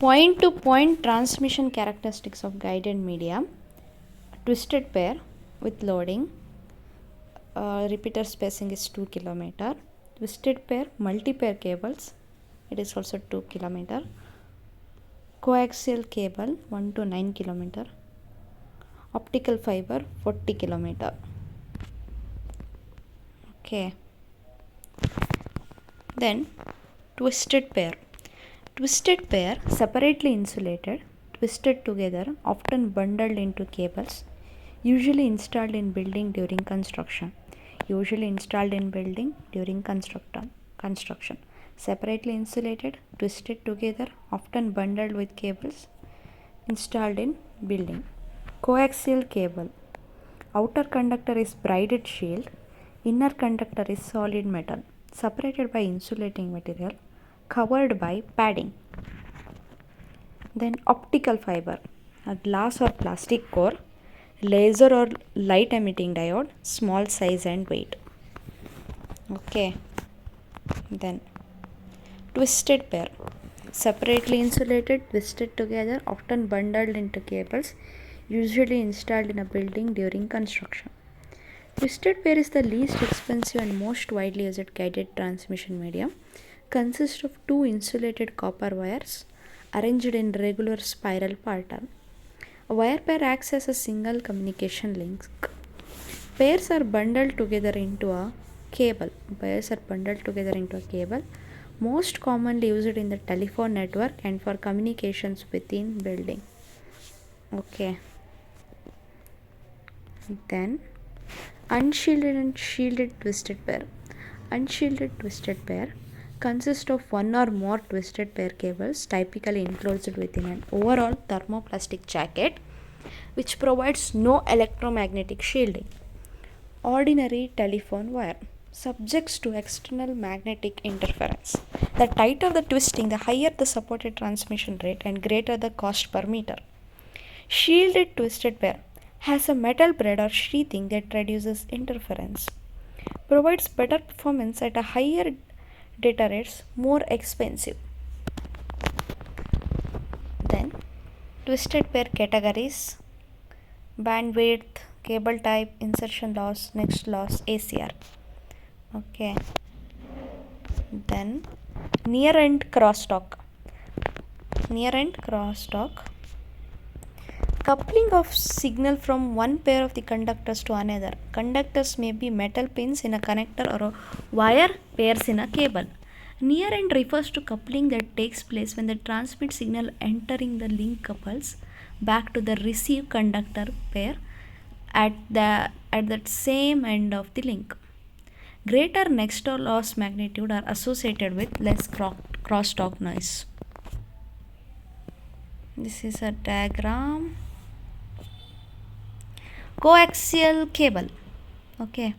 Point to point transmission characteristics of guided media: twisted pair with loading, repeater spacing is 2 km, twisted pair multi-pair cables, it is also 2 km, coaxial cable 1 to 9 km, optical fiber 40 km. Okay, then twisted pair separately insulated, twisted together, often bundled into cables, usually installed in building during construction. Separately insulated, twisted together, often bundled with cables, installed in building. Coaxial cable: outer conductor is braided shield, inner conductor is solid metal, separated by insulating material, covered by padding. Then optical fiber: a glass or plastic core, laser or light emitting diode, small size and weight. Okay, then twisted pair: separately insulated, twisted together, often bundled into cables, usually installed in a building during construction. Twisted pair is the least expensive and most widely used guided transmission medium. Consists of two insulated copper wires arranged in regular spiral pattern. A wire pair acts as a single communication link. Pairs are bundled together into a cable. Most commonly used in the telephone network and for communications within building. Okay. Then unshielded and shielded twisted pair. Unshielded twisted pair consists of one or more twisted pair cables typically enclosed within an overall thermoplastic jacket which provides no electromagnetic shielding. Ordinary telephone wire subjects to external magnetic interference. The tighter the twisting, the higher the supported transmission rate and greater the cost per meter. Shielded twisted pair has a metal braid or sheathing that reduces interference, provides better performance at a higher data rates, more expensive. Then twisted pair categories: bandwidth, cable type, insertion loss, next loss, ACR. Okay. Then near end crosstalk. Coupling of signal from one pair of the conductors to another. Conductors may be metal pins in a connector or a wire pairs in a cable. Near end refers to coupling that takes place when the transmit signal entering the link couples back to the receive conductor pair at that same end of the link. Greater next or loss magnitude are associated with less crosstalk noise. This is a diagram. Coaxial cable. Okay.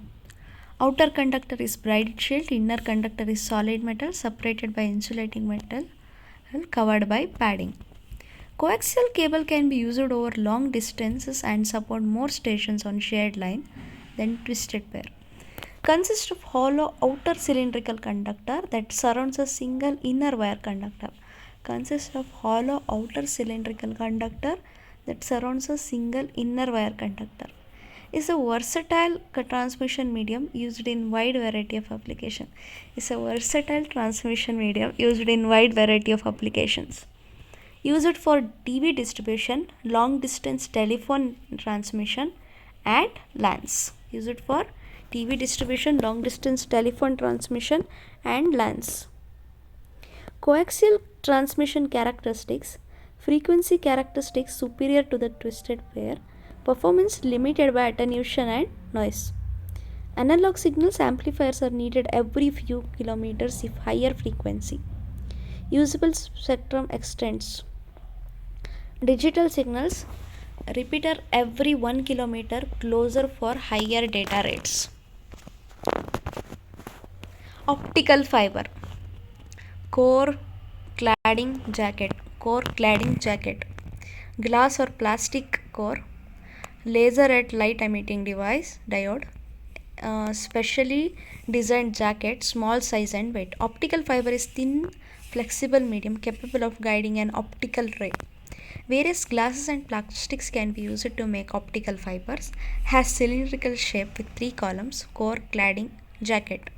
Outer conductor is braided shield, inner conductor is solid metal separated by insulating metal covered by padding. Coaxial cable can be used over long distances and support more stations on shared line than twisted pair. Consists of hollow outer cylindrical conductor that surrounds a single inner wire conductor. Is a versatile transmission medium used in wide variety of applications. Used for TV distribution, long distance telephone transmission and LANs. Coaxial transmission characteristics: frequency characteristics superior to the twisted pair, performance limited by attenuation and noise. Analog signals amplifiers are needed every few kilometers if higher frequency. Usable spectrum extends. Digital signals: repeater every 1 kilometer, closer for higher data rates. Optical fiber: core cladding jacket, glass or plastic core, laser at light emitting device, diode, specially designed jacket, small size and weight. Optical fiber is thin flexible medium capable of guiding an optical ray. Various glasses and plastics can be used to make optical fibers. Has cylindrical shape with three columns, core, cladding, jacket.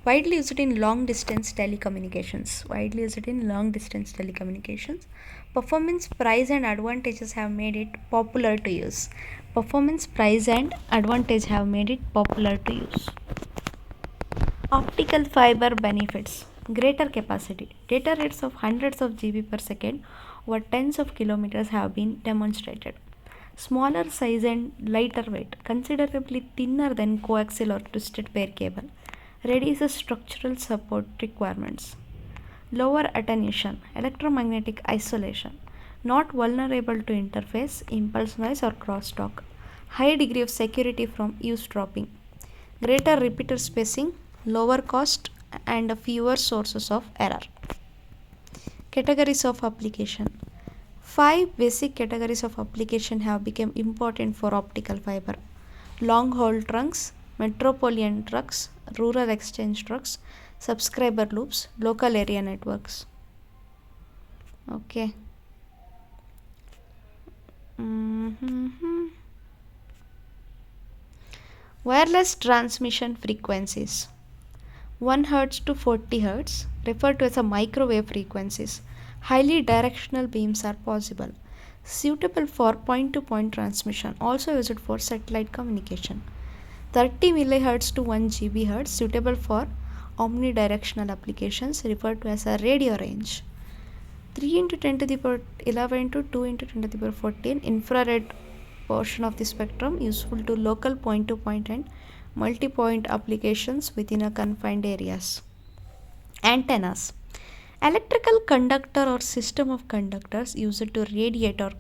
Widely used in long distance telecommunications. Widely used in long distance telecommunications. Performance, price, and advantages have made it popular to use. Performance, price, and advantage have made it popular to use. Optical fiber benefits. Greater capacity. Data rates of hundreds of GB per second over tens of kilometers have been demonstrated. Smaller size and lighter weight, considerably thinner than coaxial or twisted pair cable, reduces structural support requirements. Lower attenuation, electromagnetic isolation, not vulnerable to interface, impulse noise, or crosstalk. High degree of security from eavesdropping. Greater repeater spacing, lower cost, and fewer sources of error. Categories of application. 5 basic categories of application have become important for optical fiber: long haul trunks, metropolitan trucks, rural exchange trucks, subscriber loops, local area networks. Okay. Wireless transmission frequencies. 1 Hz to 40 Hz, referred to as a microwave frequencies. Highly directional beams are possible, suitable for point-to-point transmission, also used for satellite communication. 30 mHz to 1 GHz, suitable for omnidirectional applications, referred to as a radio range. 3 into 10 to the power 11 to 2 into 10 to the power 14 infrared portion of the spectrum, useful to local point-to-point and multi-point applications within a confined areas. Antennas. Electrical conductor or system of conductors used to radiate or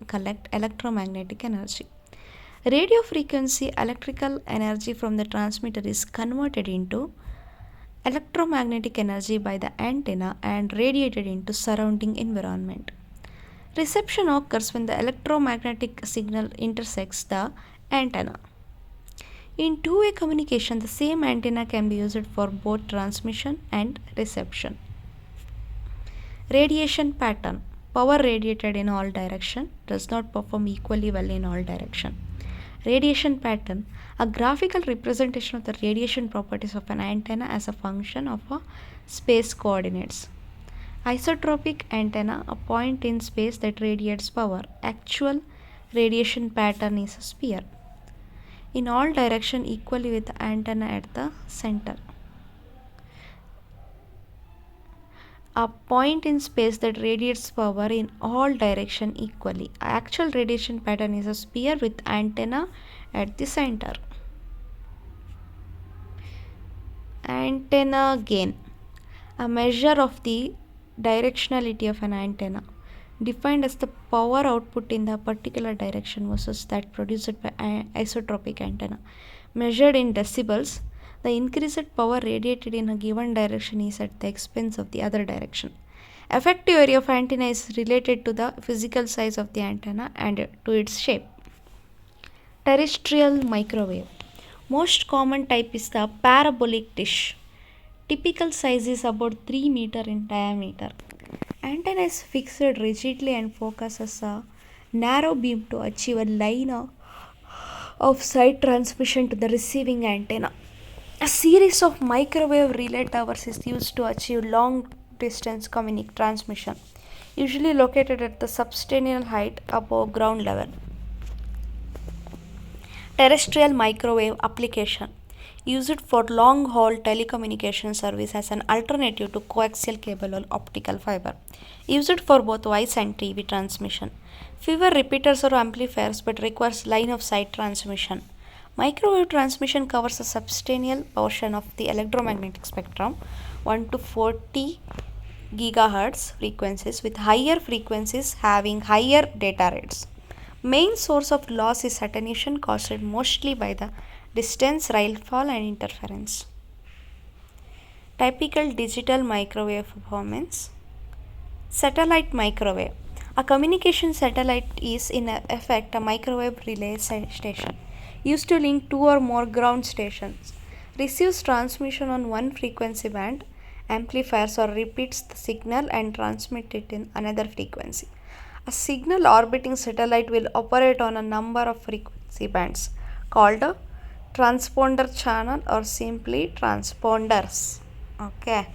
collect electromagnetic energy. Radio frequency electrical energy from the transmitter is converted into electromagnetic energy by the antenna and radiated into surrounding environment. Reception occurs when the electromagnetic signal intersects the antenna. In two-way communication, the same antenna can be used for both transmission and reception. Radiation pattern. Power radiated in all directions does not perform equally well in all directions. Radiation pattern. A graphical representation of the radiation properties of an antenna as a function of a space coordinates. Isotropic antenna. A point in space that radiates power. Actual radiation pattern is a sphere in all direction equally with the antenna at the center. A point in space that radiates power in all direction equally. Actual radiation pattern is a sphere with antenna at the center. Antenna gain. A measure of the directionality of an antenna, defined as the power output in the particular direction versus that produced by isotropic antenna. Measured in decibels, the increased power radiated in a given direction is at the expense of the other direction. Effective area of antenna is related to the physical size of the antenna and to its shape. Terrestrial microwave. Most common type is the parabolic dish. Typical size is about 3 meter in diameter. Antenna is fixed rigidly and focuses a narrow beam to achieve a line of sight transmission to the receiving antenna. A series of microwave relay towers is used to achieve long distance transmission, usually located at the substantial height above ground level. Terrestrial microwave application. Used for long haul telecommunication service as an alternative to coaxial cable or optical fiber. Used for both voice and TV transmission. Fewer repeaters or amplifiers but requires line of sight transmission. Microwave transmission covers a substantial portion of the electromagnetic spectrum, 1 to 40 GHz frequencies, with higher frequencies having higher data rates. Main source of loss is attenuation caused mostly by the distance, rainfall, and interference. Typical digital microwave performance. Satellite microwave. A communication satellite is in effect a microwave relay station used to link two or more ground stations. Receives transmission on one frequency band amplifies or repeats the signal and transmits it in another frequency. A signal orbiting satellite will operate on a number of frequency bands called a transponder channel or simply transponders. Okay.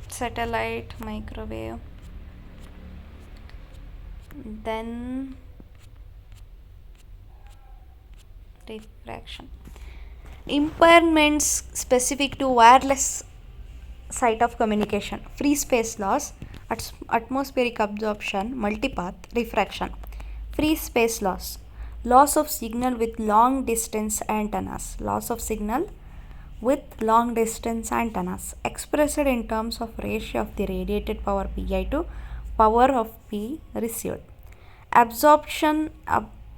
Satellite, microwave, then diffraction. Impairments specific to wireless site of communication: free space loss, atmospheric absorption, multipath, refraction. Free space loss: loss of signal with long distance antennas. Loss of signal with long distance antennas, expressed in terms of ratio of the radiated power Pi to power of P received. Absorption,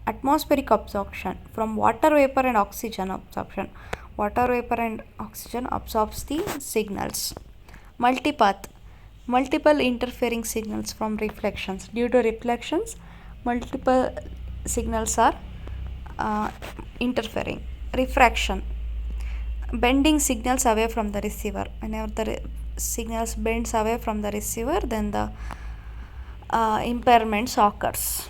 atmospheric absorption from water vapor and oxygen absorption. Water vapor and oxygen absorbs the signals. Multipath, multiple interfering signals from reflections. Due to reflections, multiple signals are interfering. Refraction, bending signals away from the receiver. Whenever the signals bends away from the receiver, then the impairments occurs.